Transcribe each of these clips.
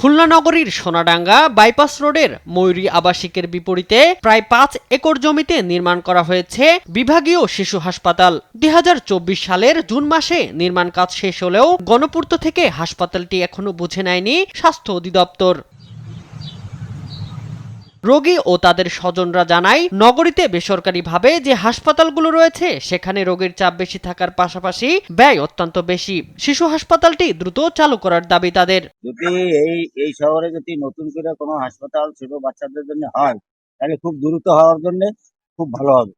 খুলনা নগরীর সোনাডাঙ্গা বাইপাস রোডের ময়ূরী আবাসিকের বিপরীতে প্রায় ৫ একর জমিতে নির্মাণ করা হয়েছে বিভাগীয় শিশু হাসপাতাল। ২০২৪ সালের জুন মাসে নির্মাণ কাজ শেষ হলেও গণপূর্ত থেকে হাসপাতালটি এখনো বুঝে নেয়নি স্বাস্থ্য অধিদপ্তর। রোগী ও তাদের স্বজনরা জানায়, নগরীতে বেসরকারিভাবে যে হাসপাতালগুলো রয়েছে সেখানে রোগীর চাপ বেশি থাকার পাশাপাশি ব্যয় অত্যন্ত বেশি। শিশু হাসপাতালটি দ্রুত চালু করার দাবি তাদের। যদি এই শহরে যদি নতুন করে কোনো হাসপাতাল ছোট বাচ্চাদের জন্য হয় তাহলে খুব দ্রুত হওয়ার জন্য খুব ভালো হবে,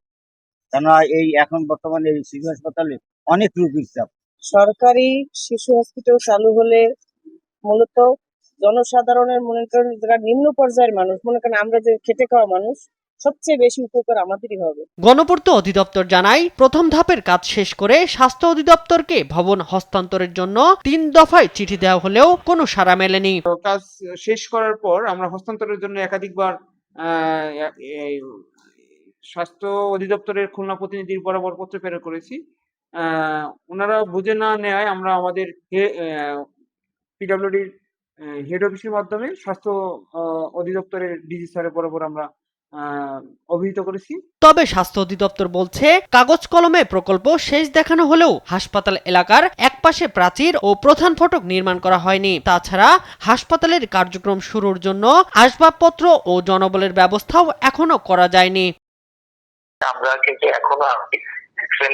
কেননা এই এখন বর্তমানে এই শিশু হাসপাতালে অনেক রোগীর চাপ। সরকারি শিশু হসপিটাল চালু হলে মূলত জনসাধারণের মনে করেন যারা নিম্ন পর্যায়ের মানুষ, মনে করেন আমরা যে খেটে খাওয়া মানুষ, সবচেয়ে বেশি উপকার আমাদেরই হবে। গণপূর্ত অধিদপ্তর জানায়, প্রথম ধাপের কাজ শেষ করে স্বাস্থ্য অধিদপ্তরকে ভবন হস্তান্তরের জন্য ৩ দফায় চিঠি দেওয়া হলেও কোনো সাড়া মেলেনি। কাজ শেষ করার পর আমরা হস্তান্তরের জন্য একাধিকবার স্বাস্থ্য অধিদপ্তরের খুলনা প্রতিনিধির বরাবর পত্র প্রেরণ করেছি। ওনারা বুঝে না নেওয়ায় আমরা আমাদের পিডব্লিউডির হেড অফিসের মাধ্যমে স্বাস্থ্য অধিদপ্তরের ডিজি স্যারের বরাবর আমরা অভিহিত করেছি। তবে স্বাস্থ্য অধিদপ্তর বলছে, কাগজ কলমে প্রকল্প শেষ দেখানো হলেও হাসপাতাল এলাকার একপাশে প্রাচীর ও প্রধান ফটক নির্মাণ করা হয়নি। তাছাড়া হাসপাতালের কার্যক্রম শুরুর জন্য আসবাবপত্র ও জনবলের ব্যবস্থাও এখনো করা যায়নি। আমরা কিন্তু এখনো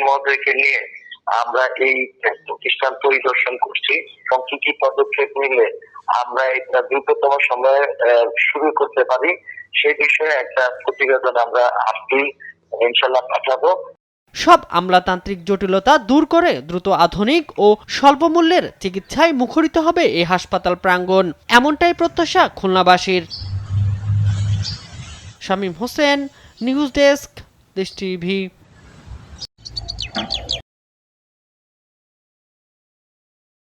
মহোদয়কে নিয়ে আমরা এই প্রতিষ্ঠান পরিদর্শন করছি এবং কি কি পদক্ষেপ নিলে আমরা এটা দ্রুততম সময়ে শুরু করতে পারি সেই বিষয়ে একটা প্রতিবেদন আমরা আজকেই ইনশাআল্লাহ পাঠাবো। সব আমলাতান্ত্রিক জটিলতা দূর করে দ্রুত আধুনিক ও স্বল্প মূল্যের চিকিৎসায় মুখরিত হবে এই হাসপাতাল প্রাঙ্গণ, এমনটাই প্রত্যাশা খুলনাবাসীর। শামীম হোসেন, নিউজ ডেস্ক, দেশ টিভি।